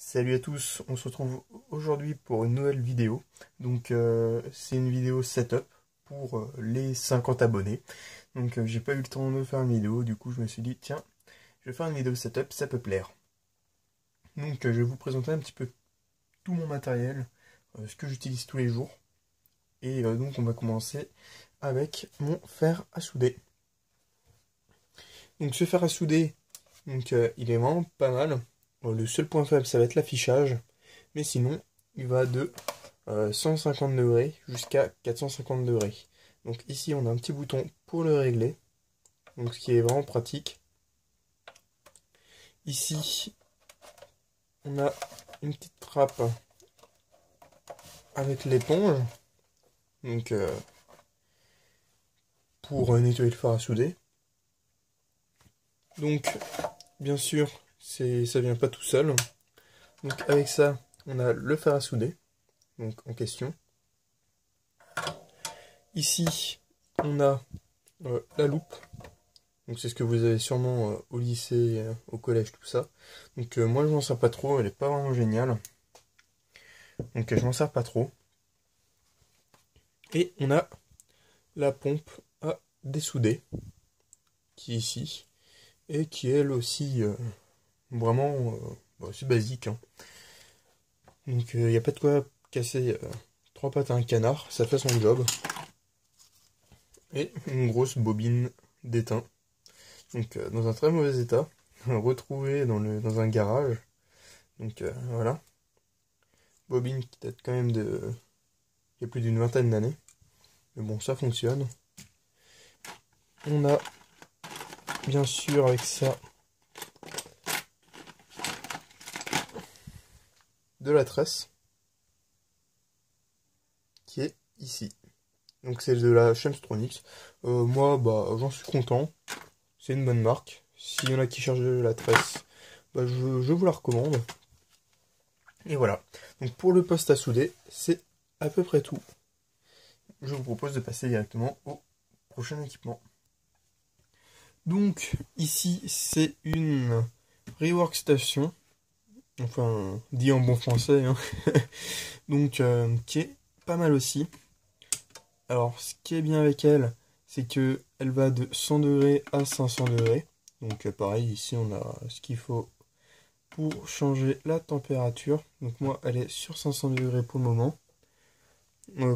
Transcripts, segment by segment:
Salut à tous, on se retrouve aujourd'hui pour une nouvelle vidéo. Donc c'est une vidéo setup pour les 50 abonnés. Donc j'ai pas eu le temps de faire une vidéo, du coup je me suis dit tiens, je vais faire une vidéo setup, ça peut plaire. Donc je vais vous présenter un petit peu tout mon matériel, ce que j'utilise tous les jours. Et donc on va commencer avec mon fer à souder. Donc ce fer à souder, donc, il est vraiment pas mal. Le seul point faible ça va être l'affichage. Mais sinon, il va de 150 degrés jusqu'à 450 degrés. Donc ici, on a un petit bouton pour le régler, donc ce qui est vraiment pratique. Ici, on a une petite trappe avec l'éponge, donc pour nettoyer le fer à souder. Donc, bien sûr, ça vient pas tout seul. Donc avec ça, on a le fer à souder, donc en question. Ici, on a la loupe. Donc c'est ce que vous avez sûrement au lycée, au collège, tout ça. Donc moi je m'en sers pas trop, elle est pas vraiment géniale. Donc je m'en sers pas trop. Et on a la pompe à dessouder, qui est ici, et qui est elle aussi vraiment c'est basique. Hein. Donc il n'y a pas de quoi casser trois pattes à un canard, ça fait son job. Et une grosse bobine d'étain. Donc dans un très mauvais état, retrouvé dans un garage. Donc voilà. Bobine qui date quand même il y a plus d'une vingtaine d'années. Mais bon, ça fonctionne. On a bien sûr avec ça de la tresse qui est ici. Donc c'est de la Chemstronics. Moi, j'en suis content. C'est une bonne marque. S'il y en a qui cherchent de la tresse, je vous la recommande. Et voilà. Donc pour le poste à souder, c'est à peu près tout. Je vous propose de passer directement au prochain équipement. Donc ici c'est une rework station, enfin dit en bon français, hein. Donc qui est pas mal aussi. Alors ce qui est bien avec elle, c'est que elle va de 100 degrés à 500 degrés. Donc pareil, ici on a ce qu'il faut pour changer la température. Donc moi elle est sur 500 degrés pour le moment.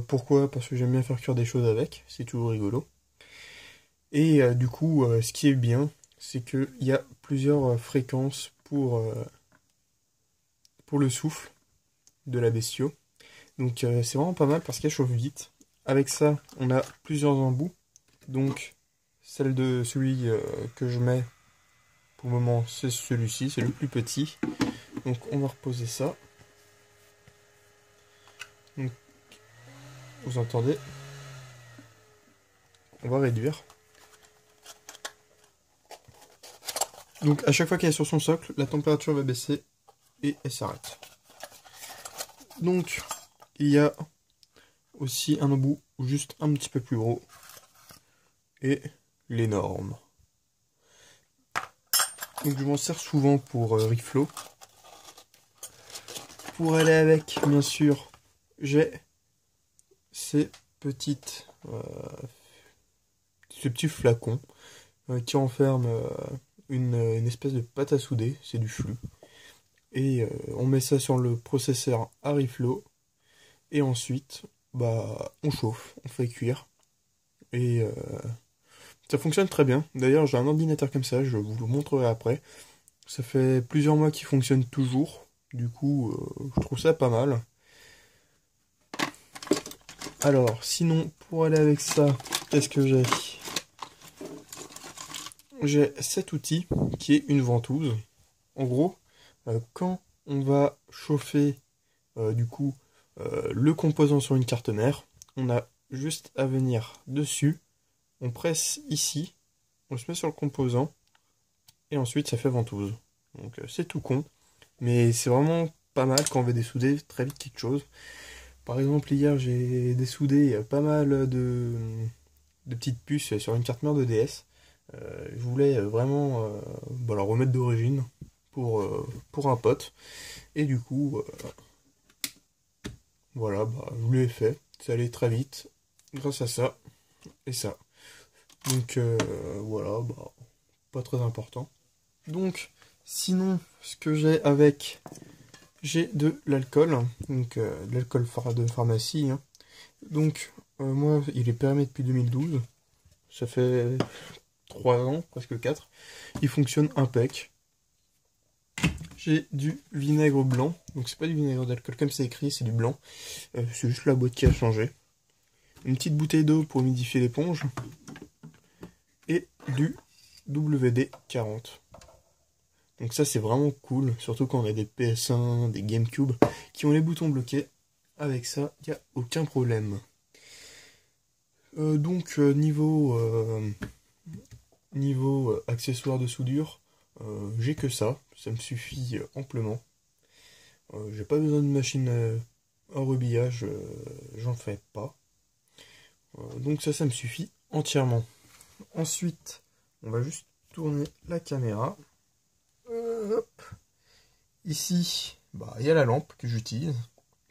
Pourquoi? Parce que j'aime bien faire cuire des choses avec, c'est toujours rigolo. Et du coup, ce qui est bien, c'est qu'il y a plusieurs fréquences pour le souffle de la bestiole. Donc c'est vraiment pas mal parce qu'elle chauffe vite. Avec ça, on a plusieurs embouts. Donc celle de celui que je mets pour le moment, c'est celui-ci, c'est le plus petit. Donc on va reposer ça. Donc, vous entendez? On va réduire. Donc à chaque fois qu'elle est sur son socle, la température va baisser et elle s'arrête. Donc il y a aussi un embout juste un petit peu plus gros et l'énorme. Donc je m'en sers souvent pour reflow. Pour aller avec, bien sûr, j'ai ces petites ce petit flacon qui renferme une espèce de pâte à souder, c'est du flux. Et on met ça sur le processeur à reflow. Et ensuite, on chauffe, on fait cuire. Et ça fonctionne très bien. D'ailleurs, j'ai un ordinateur comme ça, je vous le montrerai après. Ça fait plusieurs mois qu'il fonctionne toujours. Du coup, je trouve ça pas mal. Alors, sinon, pour aller avec ça, qu'est-ce que j'ai? J'ai cet outil qui est une ventouse. En gros, quand on va chauffer le composant sur une carte mère, on a juste à venir dessus, on presse ici, on se met sur le composant, et ensuite ça fait ventouse. Donc c'est tout con, mais c'est vraiment pas mal quand on veut dessouder très vite quelque chose. Par exemple, hier j'ai dessoudé pas mal de petites puces sur une carte mère de DS. Je voulais vraiment la remettre d'origine pour un pote. Et du coup, voilà, bah, je l'ai fait. Ça allait très vite grâce à ça et ça. Donc voilà, bah, pas très important. Donc, sinon, ce que j'ai avec, j'ai de l'alcool, donc de l'alcool de pharmacie, hein. Donc, moi, il est périmé depuis 2012. Ça fait 3 ans, presque 4. Il fonctionne impec. J'ai du vinaigre blanc. Donc, c'est pas du vinaigre d'alcool comme c'est écrit, c'est du blanc. C'est juste la boîte qui a changé. Une petite bouteille d'eau pour humidifier l'éponge. Et du WD-40. Donc ça, c'est vraiment cool. Surtout quand on a des PS1, des GameCube qui ont les boutons bloqués. Avec ça, il n'y a aucun problème. Donc niveau accessoires de soudure, j'ai que ça me suffit amplement. J'ai pas besoin de machine à rebillage, j'en fais pas. Donc ça me suffit entièrement. Ensuite, on va juste tourner la caméra. Hop. Ici, bah, il y a la lampe que j'utilise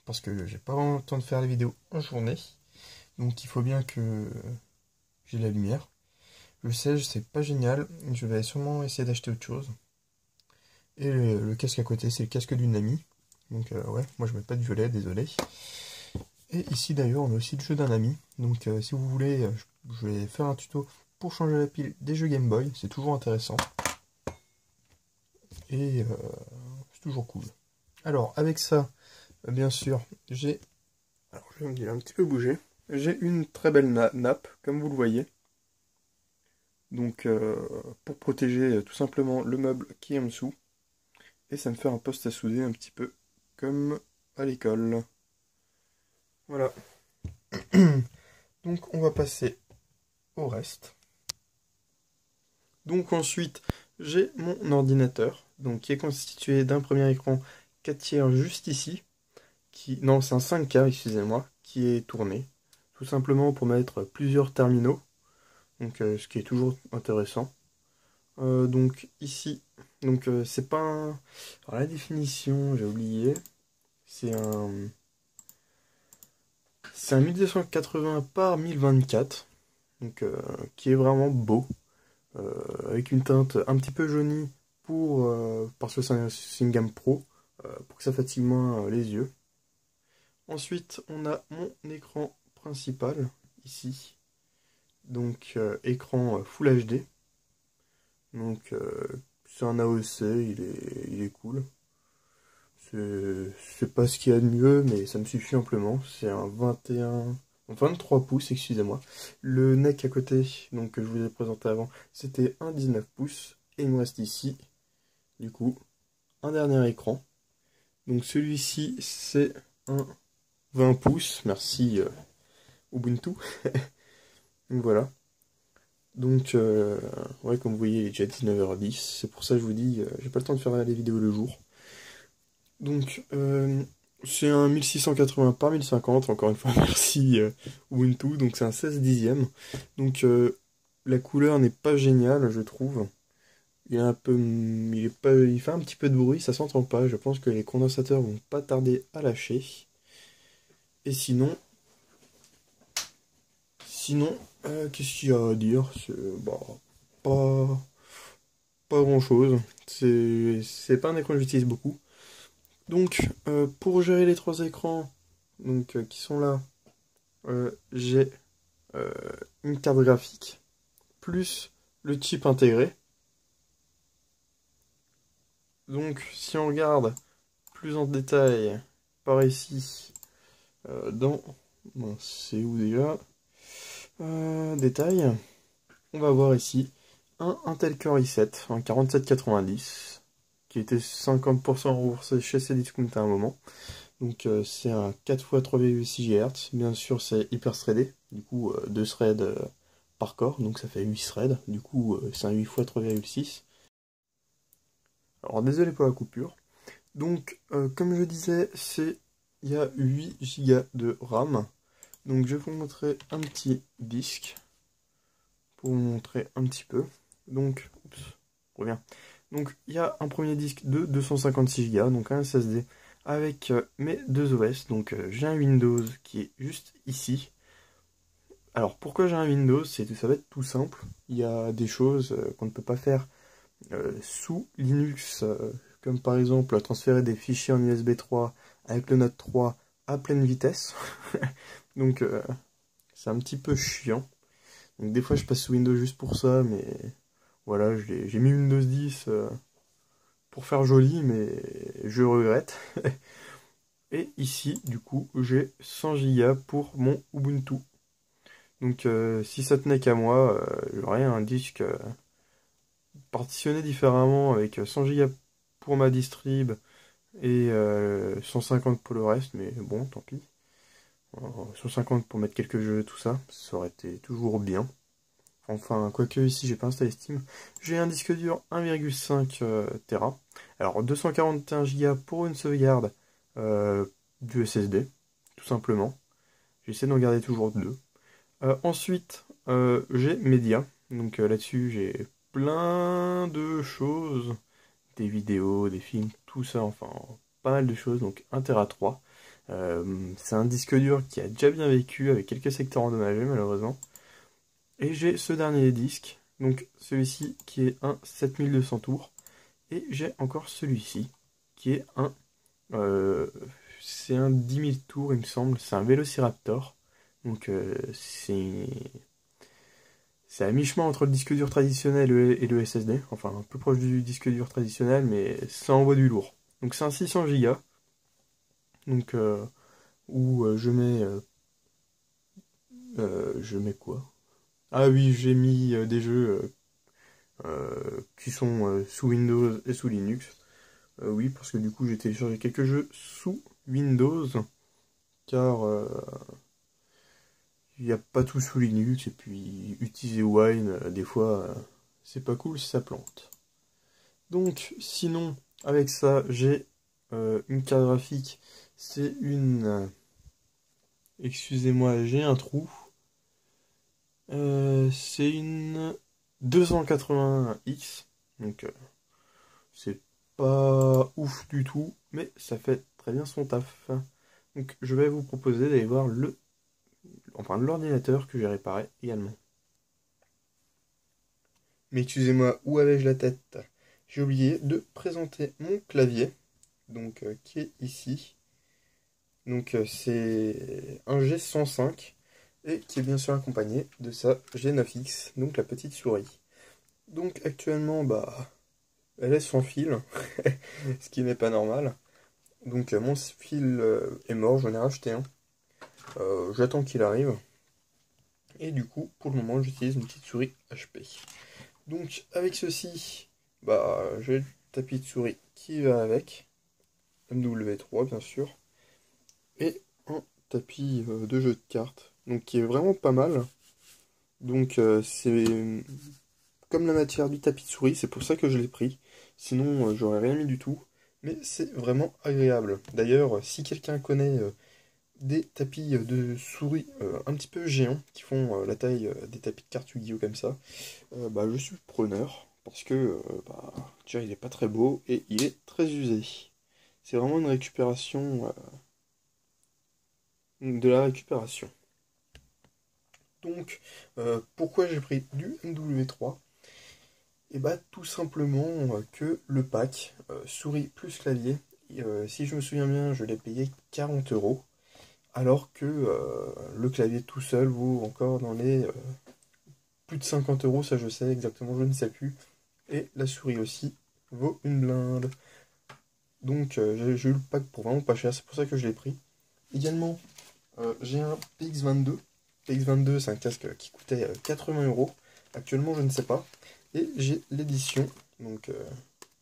parce que j'ai pas vraiment le temps de faire les vidéos en journée. Donc il faut bien que j'ai la lumière. Le siège, c'est pas génial. Je vais sûrement essayer d'acheter autre chose. Et le casque à côté, c'est le casque d'une amie. Donc ouais, moi je mets pas de violet, désolé. Et ici d'ailleurs, on a aussi le jeu d'un ami. Donc si vous voulez, je vais faire un tuto pour changer la pile des jeux Game Boy. C'est toujours intéressant. Et c'est toujours cool. Alors avec ça, bien sûr, j'ai... Alors je vais un petit peu bouger. J'ai une très belle nappe, comme vous le voyez. Donc pour protéger tout simplement le meuble qui est en dessous. Et ça me fait un poste à souder un petit peu comme à l'école. Voilà. Donc on va passer au reste. Donc ensuite, j'ai mon ordinateur, donc qui est constitué d'un premier écran 4 tiers juste ici. Non, c'est un 5K, excusez-moi, qui est tourné. Tout simplement pour mettre plusieurs terminaux. Donc ce qui est toujours intéressant. Donc ici, donc c'est pas un... Alors la définition, j'ai oublié. C'est un 1280 par 1024. Donc qui est vraiment beau. Avec une teinte un petit peu jaunie parce que c'est une gamme pro. Pour que ça fatigue moins les yeux. Ensuite, on a mon écran principal ici. Donc écran Full HD. Donc c'est un AOC, il est cool. C'est pas ce qu'il y a de mieux, mais ça me suffit amplement. C'est un 23 pouces, excusez-moi. Le NEC à côté, donc que je vous ai présenté avant, c'était un 19 pouces. Et il me reste ici, du coup, un dernier écran. Donc celui-ci, c'est un 20 pouces. Merci Ubuntu. Donc voilà. Donc, ouais, comme vous voyez, il est déjà 19h10. C'est pour ça que je vous dis, j'ai pas le temps de faire les vidéos le jour. Donc, c'est un 1680 par 1050. Encore une fois, merci Ubuntu. Donc, c'est un 16 dixième. Donc, la couleur n'est pas géniale, je trouve. Il fait un petit peu de bruit, ça s'entend pas. Je pense que les condensateurs vont pas tarder à lâcher. Et sinon, qu'est-ce qu'il y a à dire? Bah, pas, pas grand-chose. C'est pas un écran que j'utilise beaucoup. Donc, pour gérer les trois écrans donc, qui sont là, j'ai une carte graphique plus le chip intégré. Donc, si on regarde plus en détail par ici, c'est où déjà? Détail. On va voir ici un Intel Core i7, un 4790, qui était 50% remboursé chez Cdiscount à un moment. Donc c'est un 4 x 3,6 GHz. Bien sûr, c'est hyper threadé. Du coup, 2 threads par core, donc ça fait 8 threads. Du coup, c'est un 8 x 3,6. Alors désolé pour la coupure. Donc, comme je disais, il y a 8 Go de RAM. Donc je vais vous montrer un petit disque pour vous montrer un petit peu. Donc, oups, reviens. Donc il y a un premier disque de 256 Go, donc un SSD avec mes deux OS. Donc j'ai un Windows qui est juste ici. Alors pourquoi j'ai un Windows? Ça va être tout simple. Il y a des choses qu'on ne peut pas faire sous Linux, comme par exemple transférer des fichiers en USB 3 avec le Note 3 à pleine vitesse. Donc c'est un petit peu chiant. Donc des fois je passe sous Windows juste pour ça, mais voilà, j'ai mis Windows 10 pour faire joli, mais je regrette. Et ici, du coup, j'ai 100 Go pour mon Ubuntu. Donc si ça tenait qu'à moi, j'aurais un disque partitionné différemment avec 100 Go pour ma distrib et 150 pour le reste, mais bon, tant pis. 150 pour mettre quelques jeux, tout ça, ça aurait été toujours bien. Enfin, quoique ici j'ai pas installé Steam. J'ai un disque dur 1,5 Tera. Alors 241 Go pour une sauvegarde du SSD, tout simplement. J'essaie d'en garder toujours deux. Ensuite, j'ai Media. Donc là-dessus, j'ai plein de choses. Des vidéos, des films, tout ça, enfin, pas mal de choses. Donc 1 Tera 3. C'est un disque dur qui a déjà bien vécu avec quelques secteurs endommagés, malheureusement. Et j'ai ce dernier disque, donc celui-ci qui est un 7200 tours. Et j'ai encore celui-ci, qui est c'est un 10 000 tours, il me semble. C'est un Velociraptor. Donc c'est à mi-chemin entre le disque dur traditionnel et le SSD. Enfin, un peu proche du disque dur traditionnel, mais ça envoie du lourd. Donc c'est un 600 Go. Donc où je mets quoi? Ah oui, j'ai mis des jeux qui sont sous Windows et sous Linux. Oui, parce que du coup j'ai téléchargé quelques jeux sous Windows, car il n'y a pas tout sous Linux, et puis utiliser Wine, des fois, c'est pas cool si ça plante. Donc, sinon, avec ça, j'ai une carte graphique, c'est une... excusez-moi, j'ai un trou. C'est une 280X, donc c'est pas ouf du tout, mais ça fait très bien son taf. Donc je vais vous proposer d'aller voir l'ordinateur que j'ai réparé également. Mais excusez-moi, où avais-je la tête? J'ai oublié de présenter mon clavier, donc qui est ici. Donc c'est un G105 et qui est bien sûr accompagné de sa G9X, donc la petite souris. Donc actuellement, bah, elle est sans fil, ce qui n'est pas normal. Donc mon fil est mort, j'en ai racheté un. J'attends qu'il arrive. Et du coup, pour le moment, j'utilise une petite souris HP. Donc avec ceci, bah, j'ai le tapis de souris qui va avec. MW3 bien sûr. Et un tapis de jeu de cartes. Donc qui est vraiment pas mal. Donc c'est comme la matière du tapis de souris, c'est pour ça que je l'ai pris. Sinon, j'aurais rien mis du tout. Mais c'est vraiment agréable. D'ailleurs, si quelqu'un connaît des tapis de souris un petit peu géants, qui font la taille des tapis de cartes Yu-Gi-Oh comme ça, bah, je suis preneur. Parce que bah, déjà, il est pas très beau et il est très usé. C'est vraiment une récupération de la récupération. Donc, pourquoi j'ai pris du MW3? Et bah tout simplement que le pack souris plus clavier, si je me souviens bien, je l'ai payé 40 €, alors que le clavier tout seul vaut encore dans les plus de 50 €, ça je sais exactement, je ne sais plus. Et la souris aussi vaut une blinde. Donc j'ai eu le pack pour vraiment pas cher, c'est pour ça que je l'ai pris. Également, j'ai un PX22. PX22, c'est un casque qui coûtait 80 €. Actuellement, je ne sais pas. Et j'ai l'édition, donc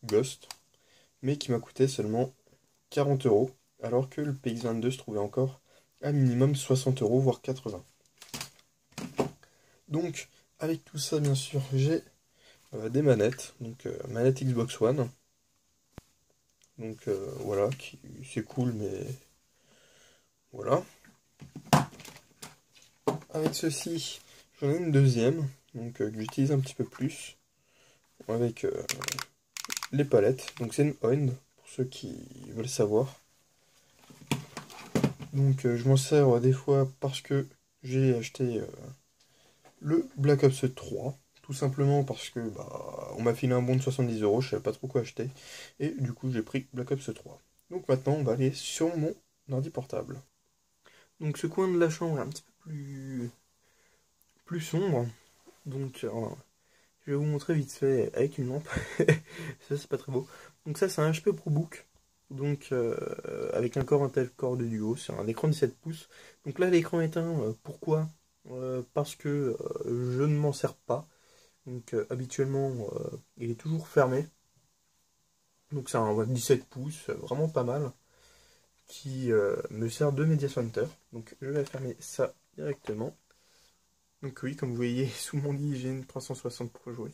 Ghost, mais qui m'a coûté seulement 40 €, alors que le PX22 se trouvait encore à minimum 60 €, voire 80. Donc, avec tout ça, bien sûr, j'ai des manettes, donc manette Xbox One. Donc voilà, c'est cool, mais voilà. Avec ceci, j'en ai une deuxième, donc que j'utilise un petit peu plus, avec les palettes. Donc c'est une Oin, pour ceux qui veulent savoir. Donc je m'en sers des fois parce que j'ai acheté le Black Ops 3. Tout simplement parce que on m'a filé un bon de 70 euros, je savais pas trop quoi acheter. Et du coup j'ai pris Black Ops 3. Donc maintenant on va aller sur mon ordi portable. Donc ce coin de la chambre est un petit peu plus sombre. Donc je vais vous montrer vite fait avec une lampe. Ça c'est pas très beau. Donc ça c'est un HP ProBook. Donc avec un Core Intel Core de Duo, c'est un écran 17 pouces. Donc là l'écran est éteint, pourquoi parce que je ne m'en sers pas. Donc habituellement il est toujours fermé. Donc c'est un 17 pouces, vraiment pas mal, qui me sert de Media Center. Donc je vais fermer ça directement. Donc oui, comme vous voyez, sous mon lit j'ai une 360 pour jouer.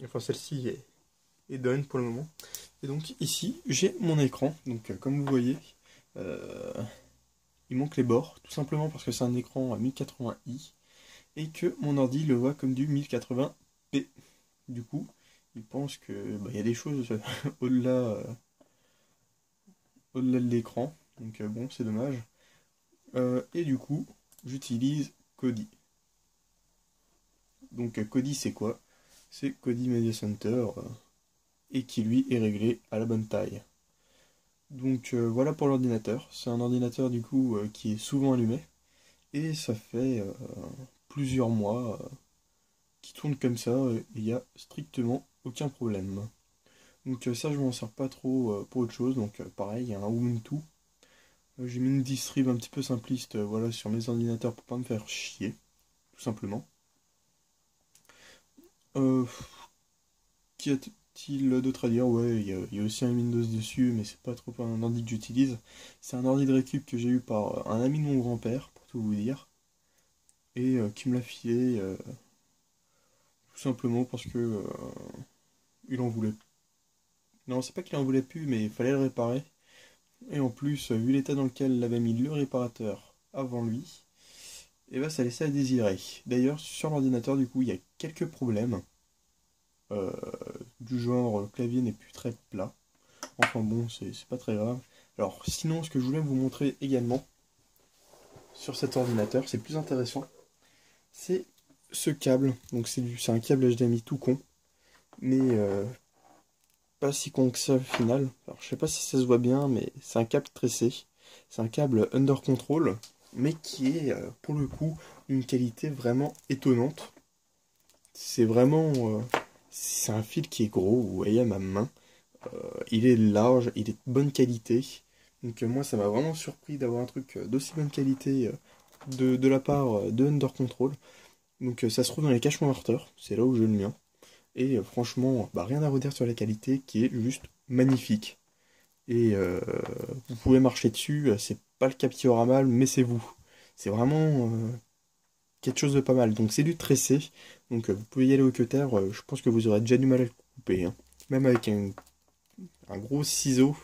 Enfin celle-ci est done pour le moment. Et donc ici j'ai mon écran. Donc comme vous voyez, il manque les bords, tout simplement parce que c'est un écran à 1080i et que mon ordi le voit comme du 1080p. Du coup, il pense que y a des choses au-delà de l'écran. Donc bon, c'est dommage. Et du coup, j'utilise Kodi. Donc Kodi c'est quoi? C'est Kodi Media Center et qui lui est réglé à la bonne taille. Donc voilà pour l'ordinateur. C'est un ordinateur du coup qui est souvent allumé. Et ça fait plusieurs mois qu'il tourne comme ça et il n'y a strictement aucun problème. Donc ça je m'en sers pas trop pour autre chose. Donc pareil, il y a un Ubuntu. J'ai mis une distrib un petit peu simpliste voilà, sur mes ordinateurs pour pas me faire chier. Tout simplement. Qu'y a-t-il d'autre à dire? Ouais, il y a aussi un Windows dessus, mais c'est pas trop un ordi que j'utilise. C'est un ordi de récup que j'ai eu par un ami de mon grand-père, pour tout vous dire. Et qui me l'a filé tout simplement parce que il en voulait. Non, c'est pas qu'il en voulait plus, mais il fallait le réparer. Et en plus, vu l'état dans lequel l'avait mis le réparateur avant lui, et ça laissait à désirer. D'ailleurs, sur l'ordinateur, du coup, il y a quelques problèmes. Euh, du genre, le clavier n'est plus très plat. Enfin bon, c'est pas très grave. Alors, sinon, ce que je voulais vous montrer également sur cet ordinateur, c'est plus intéressant, c'est ce câble. Donc, c'est un câble HDMI tout con, mais pas si con que ça au final. Alors, je sais pas si ça se voit bien, mais c'est un câble tressé. C'est un câble under control, mais qui est, pour le coup, une qualité vraiment étonnante. C'est vraiment... c'est un fil qui est gros, vous voyez à ma main. Il est large, il est de bonne qualité. Donc moi, ça m'a vraiment surpris d'avoir un truc d'aussi bonne qualité de la part de Under Control. Donc ça se trouve dans les caches converteurs, c'est là où j'ai le mien. Et franchement, rien à redire sur la qualité, qui est juste magnifique. Et vous pouvez marcher dessus, c'est pas le capture à mal, mais c'est vous. C'est vraiment quelque chose de pas mal. Donc c'est du tressé, donc vous pouvez y aller au cutter, je pense que vous aurez déjà du mal à le couper. Hein. Même avec un gros ciseau,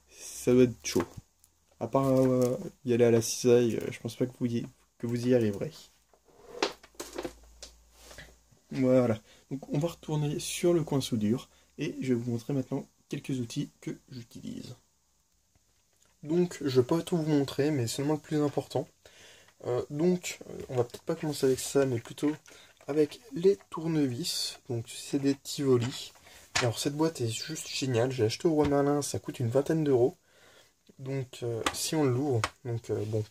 ça doit être chaud. À part y aller à la cisaille, je pense pas que vous y arriverez. Voilà. Donc on va retourner sur le coin soudure et je vais vous montrer maintenant quelques outils que j'utilise. Donc je vais pas tout vous montrer, mais seulement le plus important. On va peut-être pas commencer avec ça, mais plutôt avec les tournevis. Donc c'est des Tivoli. Alors cette boîte est juste géniale. J'ai acheté au Roi Merlin, ça coûte une vingtaine d'euros. Donc si on l'ouvre, bon,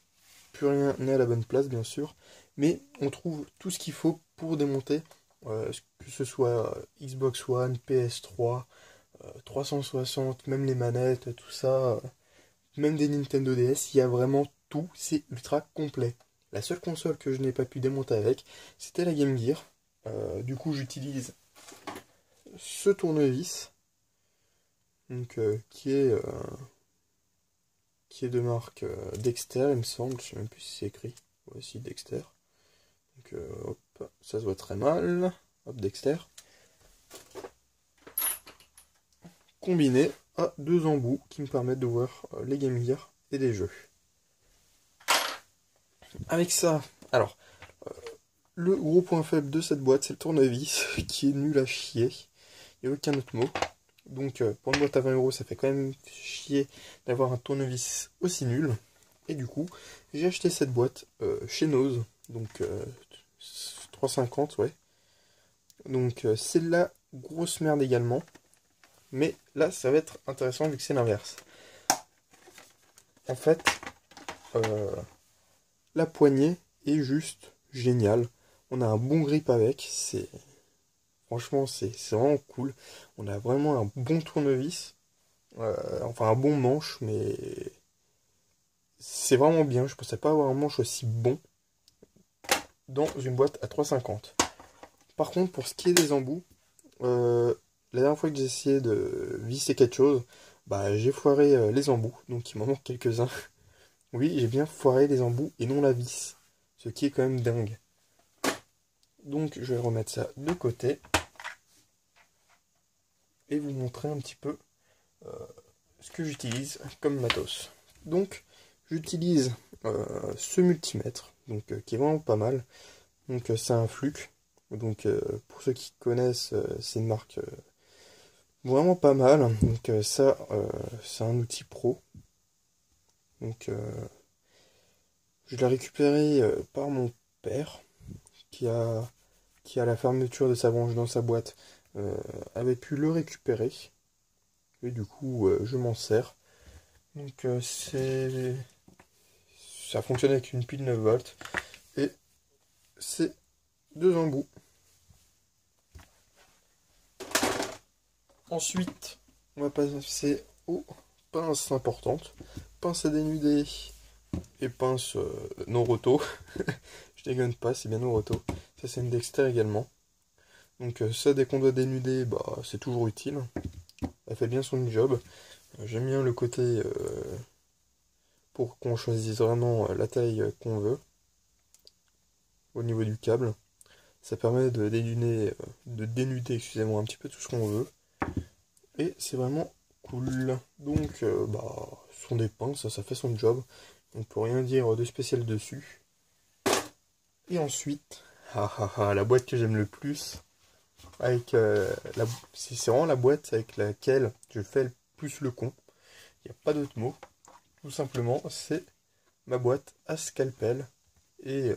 plus rien n'est à la bonne place bien sûr, mais on trouve tout ce qu'il faut pour démonter, que ce soit Xbox One, PS3, 360, même les manettes, tout ça, même des Nintendo DS, il y a vraiment tout, c'est ultra complet. La seule console que je n'ai pas pu démonter avec, c'était la Game Gear. Du coup j'utilise ce tournevis, donc, qui est de marque Dexter, il me semble, je sais même plus si c'est écrit. Voici Dexter. Donc hop, ça se voit très mal. Hop, Dexter. Combiné à deux embouts qui me permettent de voir les Game Gear et les jeux. Avec ça, alors, le gros point faible de cette boîte, c'est le tournevis qui est nul à chier. il n'y a aucun autre mot. Donc pour une boîte à 20 euros, ça fait quand même chier d'avoir un tournevis aussi nul. Et du coup, j'ai acheté cette boîte chez Nose, donc 3,50, ouais. Donc c'est de la grosse merde également. Mais là, ça va être intéressant vu que c'est l'inverse. En fait, la poignée est juste géniale. On a un bon grip avec. Franchement, c'est vraiment cool. On a vraiment un bon tournevis. Enfin, un bon manche, mais c'est vraiment bien. Je pensais pas avoir un manche aussi bon dans une boîte à 3,50. Par contre, pour ce qui est des embouts, la dernière fois que j'ai essayé de visser quelque chose, bah j'ai foiré les embouts, donc il m'en manque quelques-uns. Oui, j'ai bien foiré les embouts et non la vis, ce qui est quand même dingue. Donc je vais remettre ça de côté et vous montrer un petit peu ce que j'utilise comme matos. Donc j'utilise ce multimètre, donc qui est vraiment pas mal. Donc c'est un Fluke. Donc pour ceux qui connaissent, c'est une marque vraiment pas mal. Donc ça, c'est un outil pro. Donc je l'ai récupéré par mon père qui a la fermeture de sa branche dans sa boîte avait pu le récupérer. Et du coup je m'en sers. Donc ça fonctionne avec une pile 9 volts. Et c'est deux embouts. Ensuite, on va passer aux pinces importantes. Pince à dénuder et pince non roto. Je dégonne pas, c'est bien non roto. Ça c'est une Dexter également. Donc ça, dès qu'on doit dénuder, bah c'est toujours utile. Elle fait bien son job. J'aime bien le côté pour qu'on choisisse vraiment la taille qu'on veut au niveau du câble. Ça permet de dénuder, excusez-moi, un petit peu tout ce qu'on veut. Et c'est vraiment cool. Donc, bah, ce sont des pinces, ça fait son job. On peut rien dire de spécial dessus. Et ensuite, la boîte que j'aime le plus, avec c'est vraiment la boîte avec laquelle je fais le plus le con. Il n'y a pas d'autre mot. Tout simplement, c'est ma boîte à scalpel. Et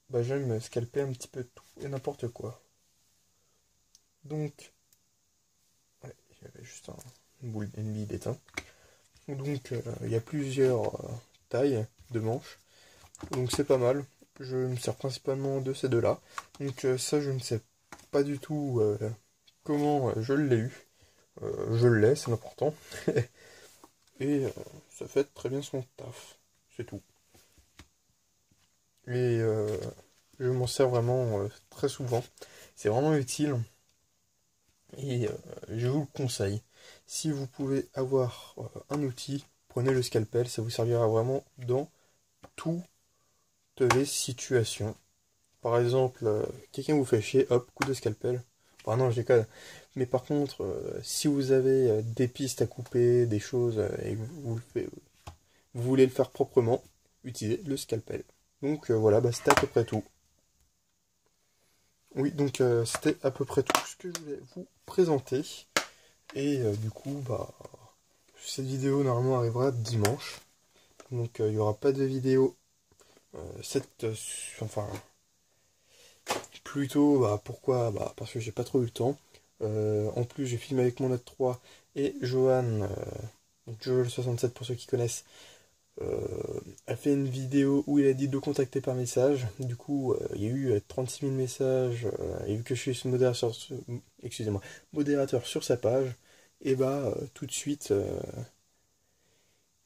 bah, j'aime scalper un petit peu tout et n'importe quoi. Donc, ouais, j'avais juste une bille d'étain. Donc il y a plusieurs tailles de manches. Donc c'est pas mal. Je me sers principalement de ces deux-là. Donc ça je ne sais pas du tout comment je l'ai eu. Je l'ai, c'est important. Et ça fait très bien son taf. C'est tout. Et je m'en sers vraiment très souvent. C'est vraiment utile. Et je vous le conseille. Si vous pouvez avoir un outil, prenez le scalpel. Ça vous servira vraiment dans toutes les situations. Par exemple, quelqu'un vous fait chier, hop, coup de scalpel. Enfin non, je déconne. Mais par contre, si vous avez des pistes à couper, des choses, et que vous voulez le faire proprement, utilisez le scalpel. Donc voilà, bah, c'était à peu près tout. Oui, donc c'était à peu près tout ce que je voulais vous présenter. Et du coup, bah, cette vidéo normalement arrivera dimanche. Donc il n'y aura pas de vidéo enfin, plutôt, bah, pourquoi? Bah, parce que j'ai pas trop eu le temps. En plus, j'ai filmé avec mon Note 3 et Johan, Joel67 pour ceux qui connaissent, a fait une vidéo où il a dit de le contacter par message. Du coup, il y a eu 36 000 messages. Et vu que je suis modérateur sur sa page, et bah, tout de suite,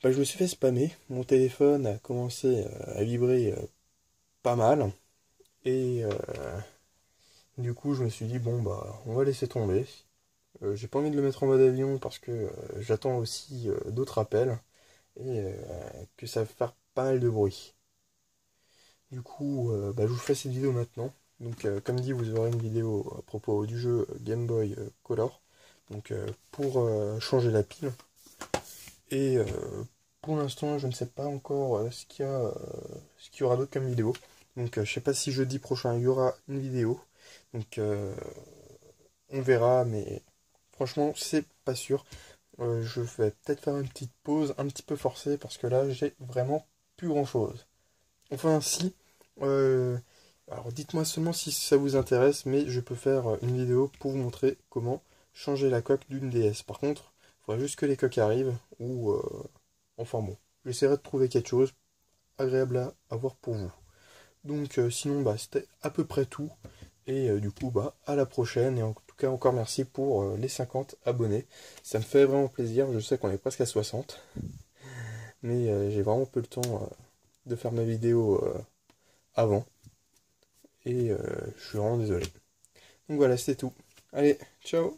bah, je me suis fait spammer. Mon téléphone a commencé à vibrer pas mal. Et du coup, je me suis dit, bon, bah, on va laisser tomber. J'ai pas envie de le mettre en mode avion parce que j'attends aussi d'autres appels et que ça va faire pas mal de bruit. Du coup, bah, je vous fais cette vidéo maintenant. Donc, comme dit, vous aurez une vidéo à propos du jeu Game Boy Color. Donc, pour changer la pile. Et pour l'instant, je ne sais pas encore ce qu'il y aura d'autre comme vidéo. Donc, je sais pas si jeudi prochain il y aura une vidéo. Donc, on verra, mais franchement, c'est pas sûr. Je vais peut-être faire une petite pause un petit peu forcée parce que là, j'ai vraiment plus grand-chose. Enfin, si. euh, alors, dites-moi seulement si ça vous intéresse, mais je peux faire une vidéo pour vous montrer comment changer la coque d'une DS. Par contre, il faudra juste que les coques arrivent ou enfin bon, j'essaierai de trouver quelque chose agréable à voir pour vous. Donc sinon bah c'était à peu près tout. Et du coup bah à la prochaine. Et en tout cas encore merci pour les 50 abonnés. Ça me fait vraiment plaisir. Je sais qu'on est presque à 60. Mais j'ai vraiment peu le temps de faire ma vidéo avant. Et je suis vraiment désolé. Donc voilà, c'était tout. Allez, ciao!